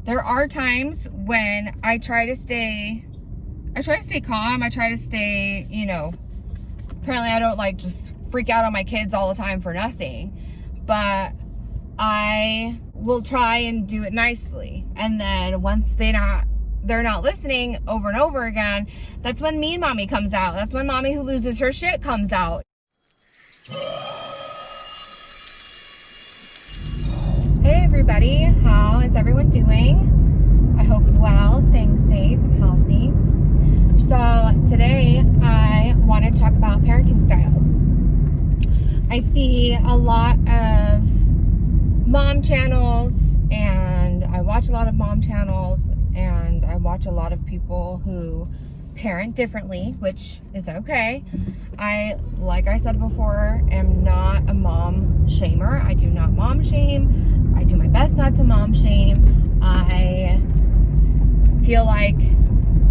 There are times when I try to stay calm. I try to stay, apparently I don't like just freak out on my kids all the time for nothing, but I will try and do it nicely. And then once they're not listening over and over again, that's when mean mommy comes out. That's when mommy who loses her shit comes out. Hey everybody, how is everyone doing? I hope well, staying safe and healthy. So today I want to talk about parenting styles. I see a lot of mom channels, and I watch a lot of mom channels, and I watch a lot of people who parent differently, which is okay. Like I said before, am not a mom shamer. I do not mom shame. I do my best not to mom shame. I feel like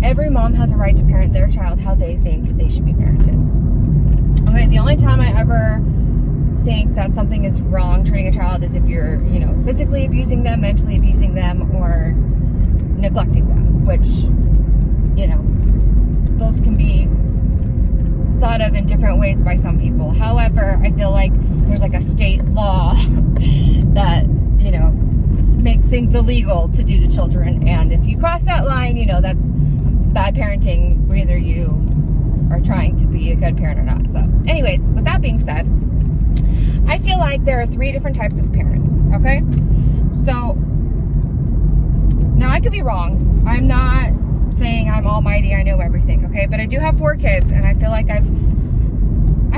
every mom has a right to parent their child how they think they should be parented. Okay, the only time I ever think that something is wrong training a child is if you're, physically abusing them, mentally abusing them, or neglecting them, which, those can be thought of in different ways by some people. However, I feel like there's like a state law that, makes things illegal to do to children. And if you cross that line, that's bad parenting, whether you are trying to be a good parent or not. So anyways, with that being said, I feel like there are 3 different types of parents, okay? So, now I could be wrong. I'm not saying I'm almighty, I know everything, okay? But I do have 4 kids, and I feel like I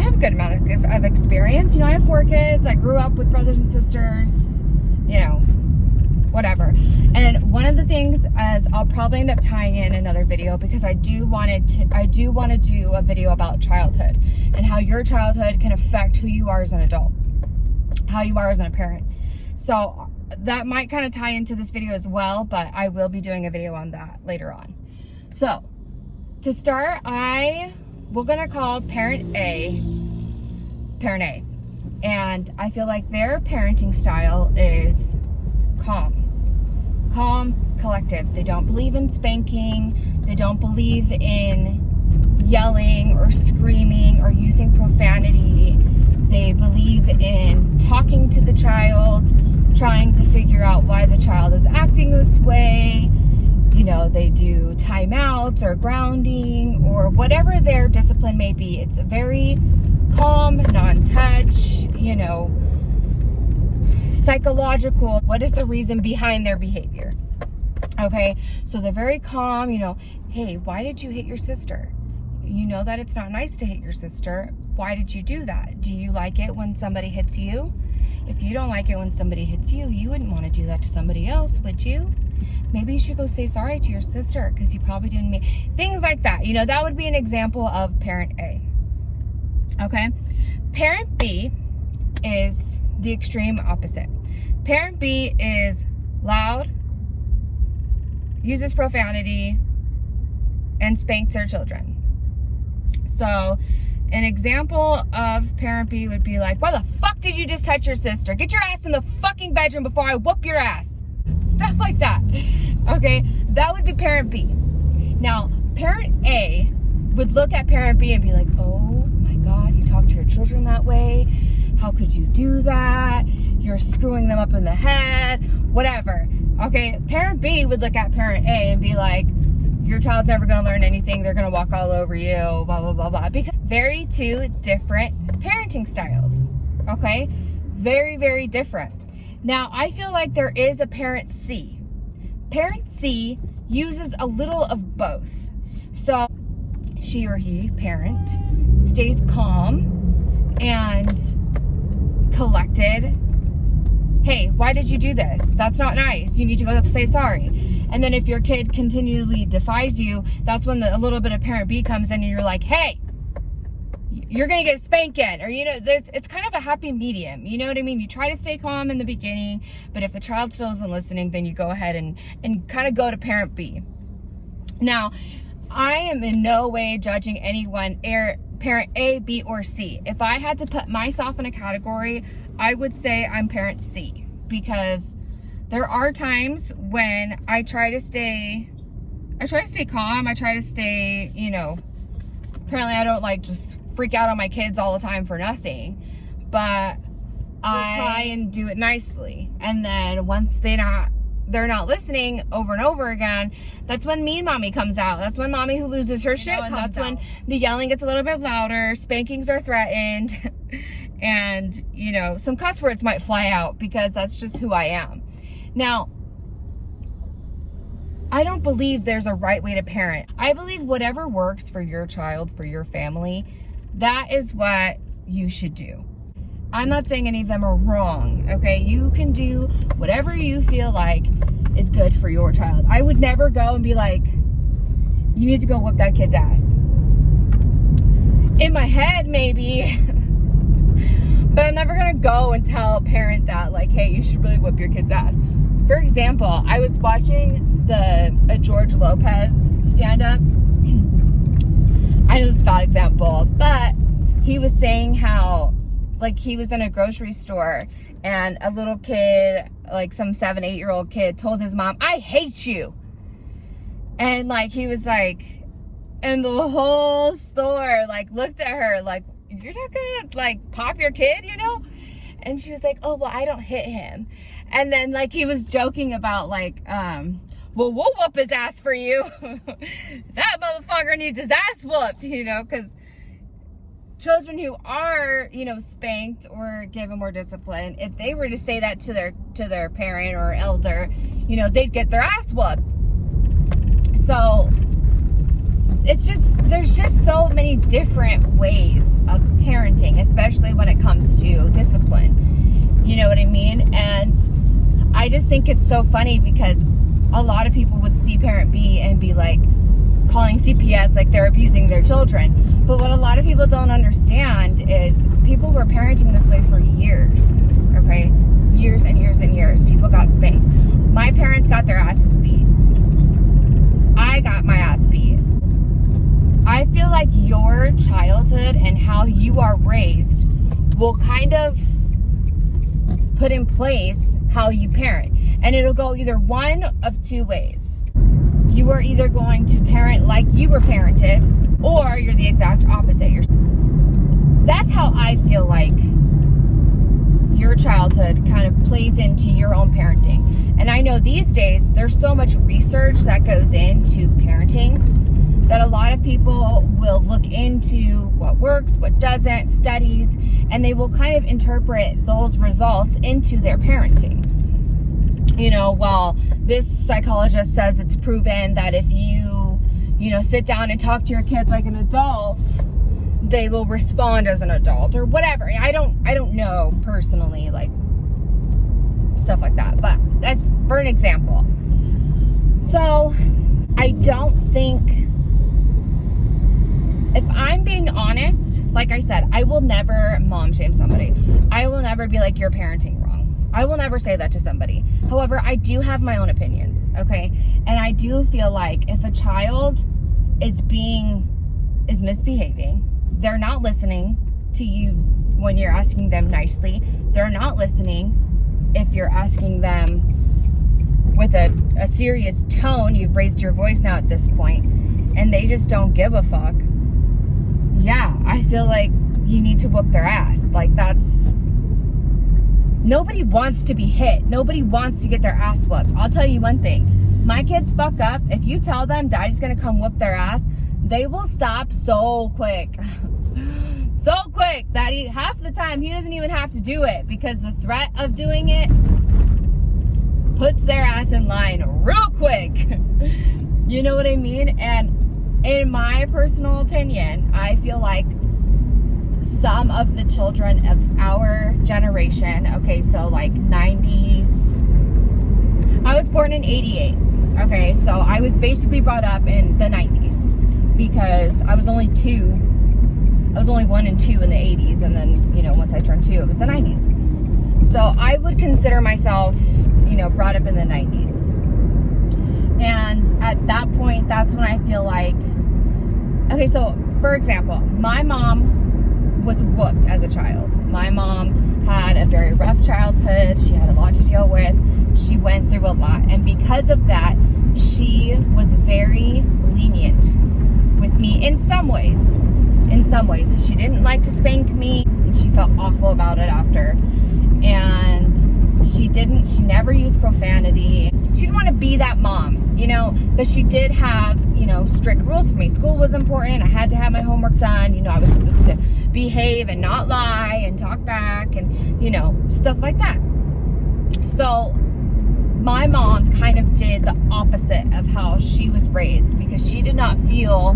have a good amount of experience. I have 4 kids. I grew up with brothers and sisters, whatever. And one of the things is I'll probably end up tying in another video, because I do want to do a video about childhood and how your childhood can affect who you are as an adult, how you are as a parent. So that might kind of tie into this video as well, but I will be doing a video on that later on. So to start, we're gonna call parent A. And I feel like their parenting style is calm, collective. They don't believe in spanking. They don't believe in yelling or screaming or using profanity. They believe in talking to the child, trying to figure out why the child is acting this way. They do timeouts or grounding or whatever their discipline may be. It's a very calm, non-touch, psychological. What is the reason behind their behavior? Okay, so they're very calm. Hey, why did you hit your sister? You know that it's not nice to hit your sister. Why did you do that? Do you like it when somebody hits you? If you don't like it when somebody hits you, you wouldn't want to do that to somebody else, would you? Maybe you should go say sorry to your sister, because you probably didn't mean things like that. That would be an example of parent A. Okay, parent B is the extreme opposite. Parent B is loud, uses profanity, and spanks their children. So an example of parent B would be like, why the fuck did you just touch your sister? Get your ass in the fucking bedroom before I whoop your ass. Stuff like that. Okay, that would be parent B. Now, parent A would look at parent B and be like, oh my God, you talk to your children that way? How could you do that? You're screwing them up in the head, whatever. Okay, parent B would look at parent A and be like, your child's never going to learn anything. They're going to walk all over you, blah, blah, blah, blah. Because very 2 different parenting styles, okay? Very, very different. Now, I feel like there is a parent C. Parent C uses a little of both. So she or he, parent, stays calm and collected. Hey, why did you do this? That's not nice. You need to go up and say sorry. And then if your kid continually defies you, that's when a little bit of parent B comes in and you're like, hey, you're going to get a spanking. Or, it's kind of a happy medium. You know what I mean? You try to stay calm in the beginning, but if the child still isn't listening, then you go ahead and kind of go to parent B. Now, I am in no way judging anyone, parent A, B, or C. If I had to put myself in a category, I would say I'm parent C, because There are times when I try to stay calm. I try to stay, you know, apparently I don't like just freak out on my kids all the time for nothing, but I try and do it nicely. And then once they're not listening over and over again, that's when mean mommy comes out. That's when mommy who loses her shit comes out. That's when the yelling gets a little bit louder, spankings are threatened, and, you know, some cuss words might fly out because that's just who I am. Now, I don't believe there's a right way to parent. I believe whatever works for your child, for your family, that is what you should do. I'm not saying any of them are wrong, okay? You can do whatever you feel like is good for your child. I would never go and be like, you need to go whoop that kid's ass. In my head, maybe, but I'm never gonna go and tell a parent that, like, hey, you should really whip your kid's ass. For example, I was watching a George Lopez stand-up. I know this is a bad example, but he was saying how, like, he was in a grocery store and a little kid, like some 7-8-year-old kid, told his mom, I hate you. And, like, he was like, and the whole store, like, looked at her like, you're not gonna, like, pop your kid, you know? And she was like, oh, well, I don't hit him. And then, like, he was joking about, like, well, we'll whoop his ass for you. That motherfucker needs his ass whooped, you know, because children who are, you know, spanked or given more discipline, if they were to say that to their parent or elder, you know, they'd get their ass whooped. So it's just, there's just so many different ways of parenting, especially when it comes to discipline. You know what I mean? And I just think it's so funny because a lot of people would see parent B and be like, calling CPS like they're abusing their children. But what a lot of people don't understand is people were parenting this way for years, okay? Years and years and years. People got spanked. My parents got their asses beat. I got my ass beat. I feel like your childhood and how you are raised will kind of put in place how you parent. And it'll go either one of two ways. You are either going to parent like you were parented, or you're the exact opposite. That's how I feel like your childhood kind of plays into your own parenting. And I know these days there's so much research that goes into parenting that a lot of people will look into what works, what doesn't, studies, and they will kind of interpret those results into their parenting. You know, well, this psychologist says it's proven that if you sit down and talk to your kids like an adult, they will respond as an adult or whatever. I don't know personally, like, stuff like that, but that's for an example. So I don't think, if I'm being honest, like I said, I will never mom shame somebody. I will never be like, you're parenting wrong. I will never say that to somebody. However, I do have my own opinions, okay? And I do feel like if a child is misbehaving, they're not listening to you when you're asking them nicely. They're not listening if you're asking them with a serious tone. You've raised your voice now at this point, and they just don't give a fuck. Yeah, I feel like you need to whoop their ass. Like, that's... Nobody wants to be hit. Nobody wants to get their ass whooped. I'll tell you one thing. My kids fuck up. If you tell them daddy's gonna come whoop their ass, they will stop so quick. So quick that half the time he doesn't even have to do it, because the threat of doing it puts their ass in line real quick. You know what I mean? And in my personal opinion, I feel like some of the children of our generation, okay, so like 90s, I was born in 88, okay, so I was basically brought up in the 90s, because I was only 1 and 2 in the 80s, and then, once I turned 2, it was the 90s. So I would consider myself, brought up in the 90s. And at that point, that's when I feel like, okay, so for example, my mom was whooped as a child. My mom had a very rough childhood. She had a lot to deal with, She went through a lot. And because of that, she was very lenient with me in some ways. In some ways. She didn't like to spank me, and she felt awful about it after. And she never used profanity. She didn't want to be that mom, you know, but she did have, you know, strict rules for me. School was important. I had to have my homework done. You know, I was supposed to behave and not lie and talk back and, you know, stuff like that. So my mom kind of did the opposite of how she was raised, because she did not feel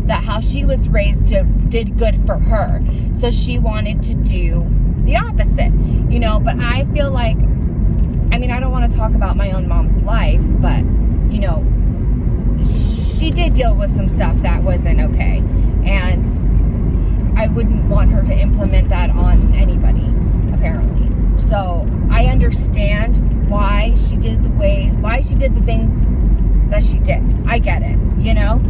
that how she was raised did good for her. So she wanted to do the opposite, you know. But I feel like, I mean, I don't want to talk about my own mom's life, but, you know, she did deal with some stuff that wasn't okay. And I wouldn't want her to implement that on anybody, apparently. So I understand why she did the things that she did. I get it, you know.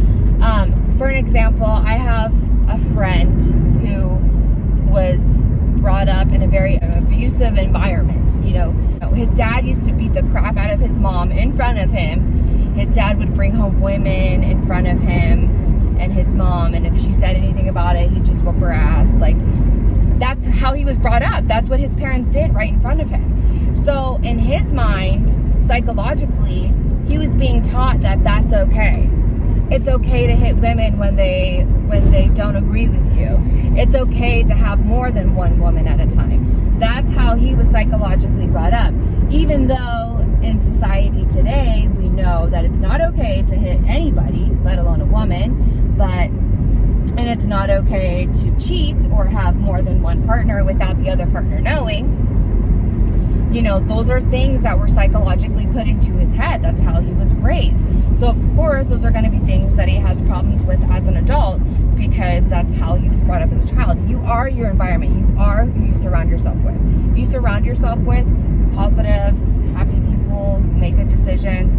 For an example, I have a friend who was brought up in a very abusive environment. You know, his dad used to beat the crap out of his mom in front of him. His dad would bring home women in front of him and his mom, and if she said anything about it, he'd just whoop her ass. Like, that's how he was brought up. That's what his parents did right in front of him. So in his mind, psychologically, he was being taught that that's okay. It's okay to hit women when they don't agree with you. It's okay to have more than one woman at a time. That's how he was psychologically brought up. Even though in society today, we know that it's not okay to hit anybody, let alone a woman, and it's not okay to cheat or have more than one partner without the other partner knowing. You know, those are things that were psychologically put into his head. That's how he was raised. So, of course, those are going to be things that he has problems with as an adult, because that's how he was brought up as a child. You are your environment. You are who you surround yourself with. If you surround yourself with positive, happy people who make good decisions,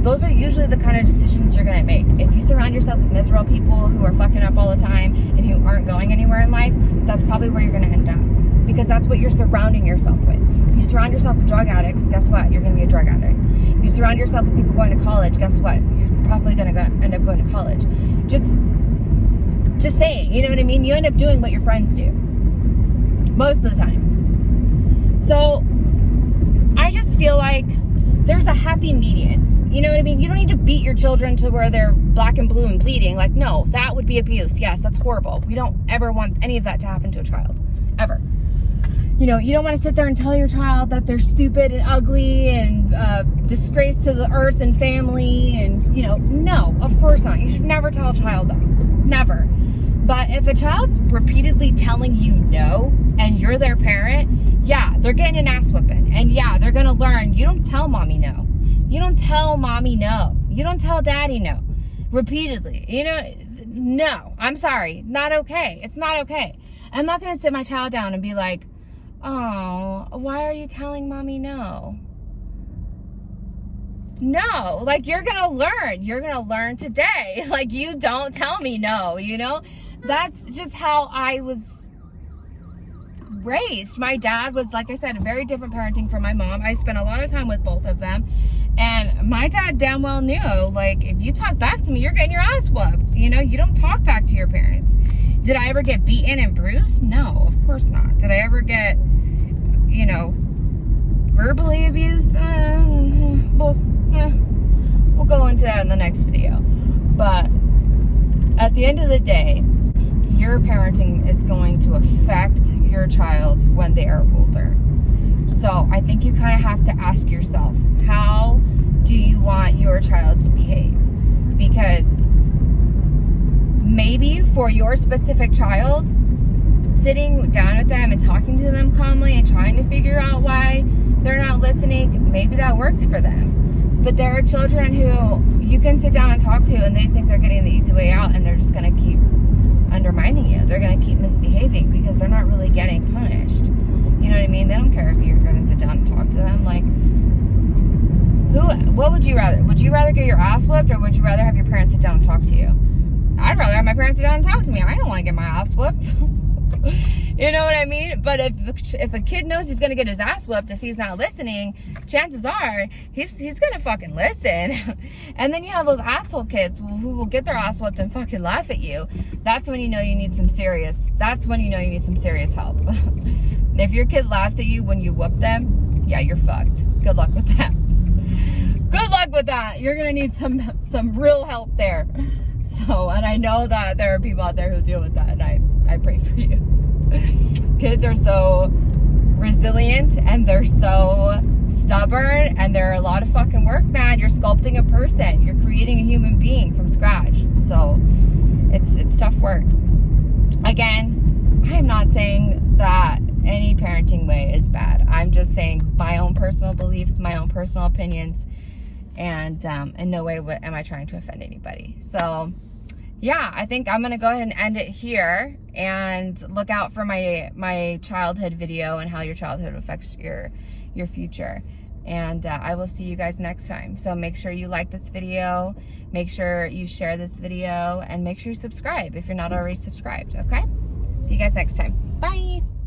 those are usually the kind of decisions you're going to make. If you surround yourself with miserable people who are fucking up all the time and who aren't going anywhere in life, that's probably where you're going to end up, because that's what you're surrounding yourself with. If you surround yourself with drug addicts, guess what? You're going to be a drug addict. If you surround yourself with people going to college, guess what? You're probably going to end up going to college. Just saying, you know what I mean? You end up doing what your friends do most of the time. So I just feel like there's a happy median. You know what I mean? You don't need to beat your children to where they're black and blue and bleeding. Like, no, that would be abuse. Yes, that's horrible. We don't ever want any of that to happen to a child. Ever. You know, you don't want to sit there and tell your child that they're stupid and ugly and disgrace to the earth and family. And, you know, no, of course not. You should never tell a child that. Never. But if a child's repeatedly telling you no and you're their parent, yeah, they're getting an ass whipping. And yeah, they're going to learn. You don't tell mommy no. You don't tell mommy no. You don't tell daddy no. Repeatedly. You know, no. I'm sorry. Not okay. It's not okay. I'm not going to sit my child down and be like, oh, why are you telling mommy no? No, like, you're going to learn. You're going to learn today. Like, you don't tell me no, you know? That's just how I was raised. My dad was, like I said, very different parenting from my mom. I spent a lot of time with both of them. And my dad damn well knew, like, if you talk back to me, you're getting your ass whooped. You know, you don't talk back to your parents. Did I ever get beaten and bruised? No, of course not. Did I ever get, you know, verbally abused? We'll go into that in the next video. But at the end of the day, your parenting is going to affect your child when they are older. So I think you kind of have to ask yourself, how do you want your child to behave? Because maybe for your specific child, sitting down with them and talking to them calmly and trying to figure out why they're not listening, maybe that works for them. But there are children who you can sit down and talk to and they think they're getting the easy way out, and they're just going to keep undermining you. They're going to keep misbehaving because they're not really getting punished. You know what I mean? They don't care if you're going to sit down and talk to them. Like, what would you rather? Would you rather get your ass whipped, or would you rather have your parents sit down and talk to you? I'd rather have my parents sit down and talk to me. I don't want to get my ass whipped. You know what I mean? But if a kid knows he's gonna get his ass whipped if he's not listening, chances are he's gonna fucking listen. And then you have those asshole kids who will get their ass whipped and fucking laugh at you. That's when you know you need some serious. That's when you know you need some serious help. If your kid laughs at you when you whoop them, yeah, you're fucked. Good luck with that. Good luck with that. You're gonna need some real help there. So, and I know that there are people out there who deal with that, and I pray for you. Kids are so resilient and they're so stubborn, and they're a lot of fucking work, man. You're sculpting a person. You're creating a human being from scratch. So it's tough work. Again, I am not saying that any parenting way is bad. I'm just saying my own personal beliefs, my own personal opinions, and in no way am I trying to offend anybody. So yeah, I think I'm gonna go ahead and end it here, and look out for my childhood video and how your childhood affects your future. And I will see you guys next time. So make sure you like this video, make sure you share this video, and make sure you subscribe if you're not already subscribed. Okay, see you guys next time. Bye.